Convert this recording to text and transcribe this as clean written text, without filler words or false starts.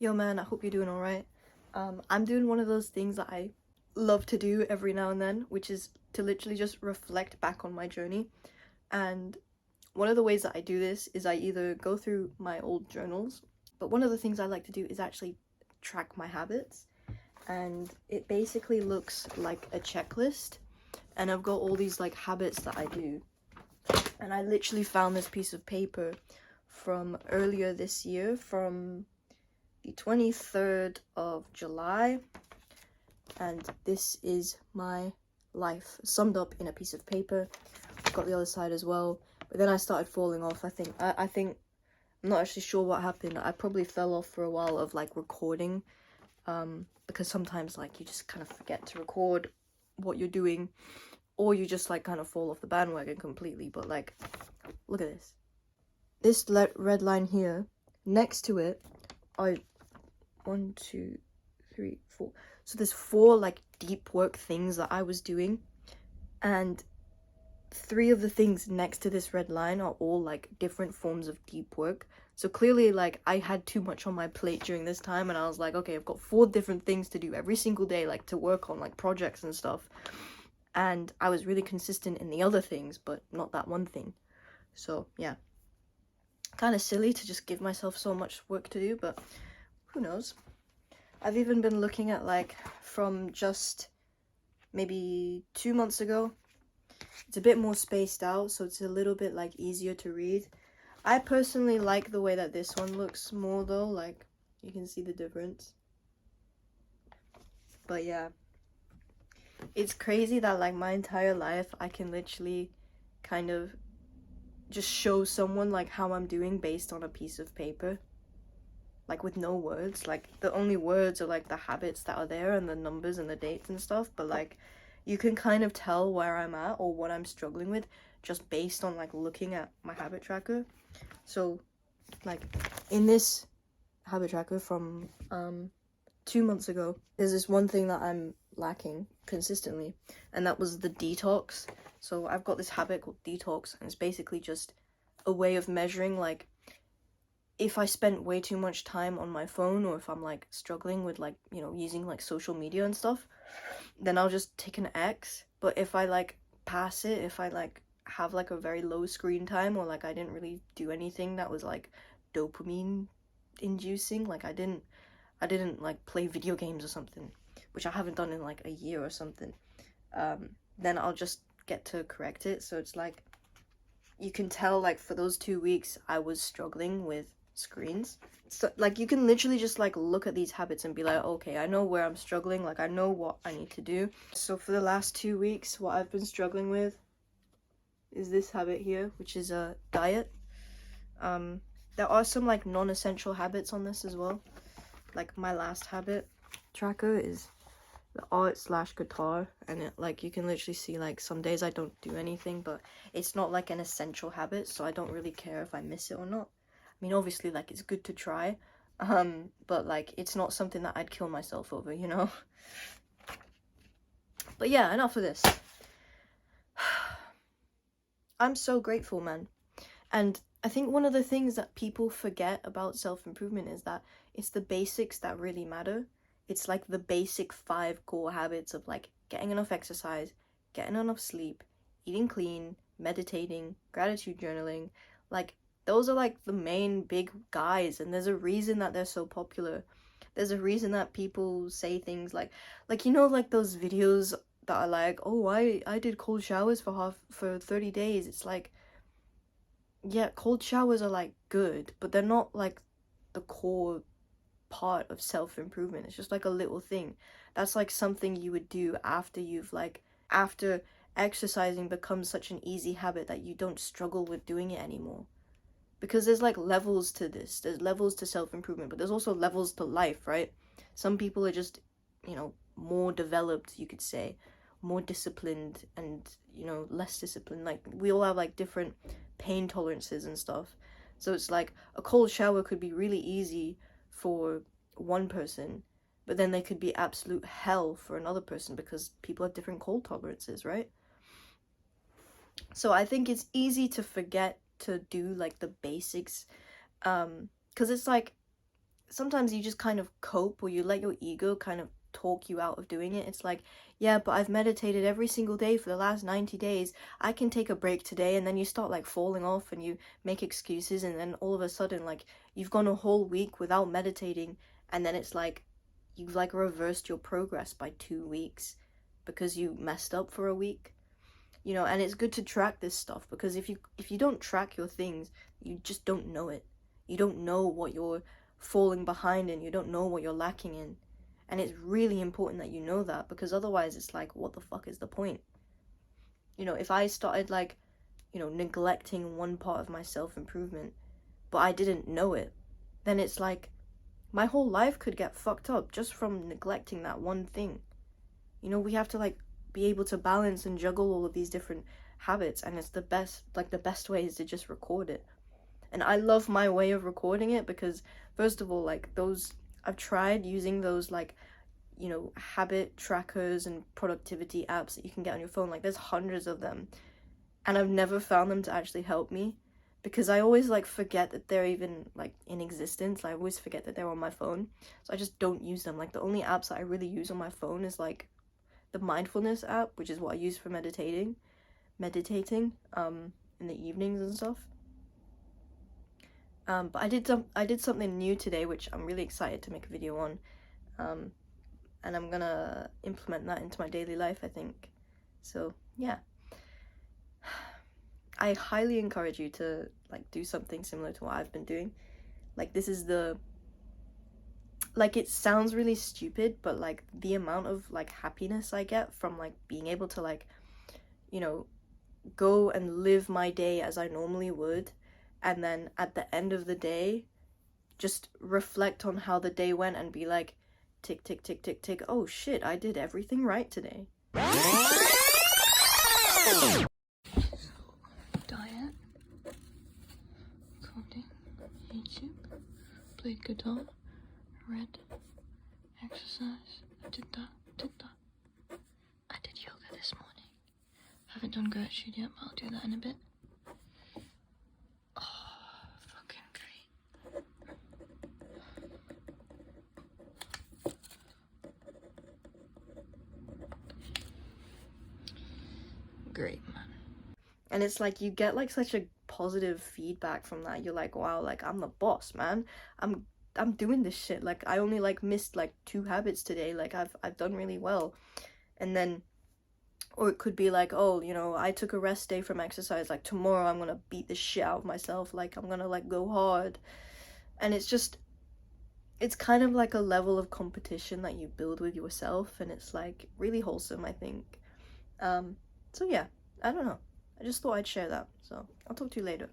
Yo man, I hope you're doing alright. I'm doing one of those things that I love to do every now and then, which is to literally just reflect back on my journey. And one of the ways that I do this is I either go through my old journals, but one of the things I like to do is actually track my habits. And it basically looks like a checklist. And I've got all these like habits that I do. And I literally found this piece of paper from earlier this year, from the 23rd of July, and this is my life summed up in a piece of paper. I've got the other side as well, but then I started falling off. I think I'm not actually sure what happened. I probably fell off for a while of like recording, because sometimes like you just kind of forget to record what you're doing, or you just like kind of fall off the bandwagon completely. But like, look at this red line here. Next to it are 1, 2, 3, 4. So there's 4 like deep work things that I was doing, and 3 of the things next to this red line are all like different forms of deep work. So clearly like I had too much on my plate during this time, and I was like, okay, I've got 4 different things to do every single day, like to work on, like projects and stuff. And I was really consistent in the other things, but not that one thing. So yeah, kind of silly to just give myself so much work to do, but who knows. I've even been looking at like from just maybe 2 months ago. It's a bit more spaced out, so it's a little bit like easier to read. I personally like the way that this one looks more though, like you can see the difference. But yeah, it's crazy that like my entire life I can literally kind of just show someone like how I'm doing based on a piece of paper, like with no words. Like the only words are like the habits that are there and the numbers and the dates and stuff, but like you can kind of tell where I'm at or what I'm struggling with just based on like looking at my habit tracker. So like in this habit tracker from 2 months ago, there's this one thing that I'm lacking consistently, and that was the detox. So I've got this habit called detox, and it's basically just a way of measuring like if I spent way too much time on my phone, or if I'm like struggling with like, you know, using like social media and stuff, then I'll just take an X. But if I like pass it, if I like have like a very low screen time, or like I didn't really do anything that was like dopamine inducing, like I didn't like play video games or something, which I haven't done in like a year or something, then I'll just get to correct it. So it's like you can tell like for those 2 weeks I was struggling with screens. So like you can literally just like look at these habits and be like, okay, I know where I'm struggling, like I know what I need to do. So for the last 2 weeks, what I've been struggling with is this habit here, which is a diet. There are some like non-essential habits on this as well. Like my last habit tracker is the art/guitar, and it like you can literally see like some days I don't do anything, but it's not like an essential habit, so I don't really care if I miss it or not. I mean, obviously like it's good to try, but like it's not something that I'd kill myself over, you know. But yeah, enough of this. I'm so grateful, man. And I think one of the things that people forget about self-improvement is that it's the basics that really matter. It's like the basic 5 core habits of like getting enough exercise, getting enough sleep, eating clean, meditating, gratitude journaling. Like those are like the main big guys, and there's a reason that they're so popular. There's a reason that people say things like you know, like those videos that are like, oh, I did cold showers for 30 days. It's like, yeah, cold showers are like good, but they're not like the core part of self-improvement. It's just like a little thing. That's like something you would do after after exercising becomes such an easy habit that you don't struggle with doing it anymore. Because there's like levels to this. There's levels to self-improvement, but there's also levels to life, right? Some people are just, you know, more developed, you could say, more disciplined, and, you know, less disciplined. Like we all have like different pain tolerances and stuff. So it's like a cold shower could be really easy for one person, but then they could be absolute hell for another person because people have different cold tolerances, right? So I think it's easy to forget to do like the basics, because it's like sometimes you just kind of cope, or you let your ego kind of talk you out of doing it. It's like, yeah, but I've meditated every single day for the last 90 days. I can take a break today. And then you start like falling off and you make excuses, and then all of a sudden like you've gone a whole week without meditating, and then it's like you've like reversed your progress by 2 weeks because you messed up for a week. You know, and it's good to track this stuff, because if you don't track your things, you just don't know it. You don't know what you're falling behind in, you don't know what you're lacking in. And it's really important that you know that, because otherwise it's like, what the fuck is the point? You know, if I started like, you know, neglecting one part of my self-improvement, but I didn't know it, then it's like my whole life could get fucked up just from neglecting that one thing. You know, we have to like be able to balance and juggle all of these different habits, and it's the best way is to just record it. And I love my way of recording it because, first of all, like those, I've tried using those like, you know, habit trackers and productivity apps that you can get on your phone. Like there's hundreds of them, and I've never found them to actually help me, because I always like forget that they're even like in existence. I always forget that they're on my phone, so I just don't use them. Like the only apps that I really use on my phone is like the mindfulness app, which is what I use for meditating in the evenings and stuff. But I did something new today, which I'm really excited to make a video on, and I'm gonna implement that into my daily life, I think. So yeah, I highly encourage you to like do something similar to what I've been doing. Like this is the, like, it sounds really stupid, but like the amount of like happiness I get from like being able to like, you know, go and live my day as I normally would, and then at the end of the day just reflect on how the day went and be like, tick tick tick tick tick, oh shit, I did everything right today. Diet, coding, YouTube, played guitar, read, exercise, did that. I did yoga this morning. Haven't done gratitude yet, but I'll do that in a bit. Oh, fucking great, man. And it's like you get like such a positive feedback from that. You're like, wow, like I'm the boss, man. I'm doing this shit. Like I only like missed like 2 habits today. Like I've done really well. And then, or it could be like, oh, you know, I took a rest day from exercise. Like tomorrow I'm gonna beat the shit out of myself. Like I'm gonna like go hard. And it's just, it's kind of like a level of competition that you build with yourself, and it's like really wholesome, I think. So yeah, I don't know. I just thought I'd share that. So I'll talk to you later.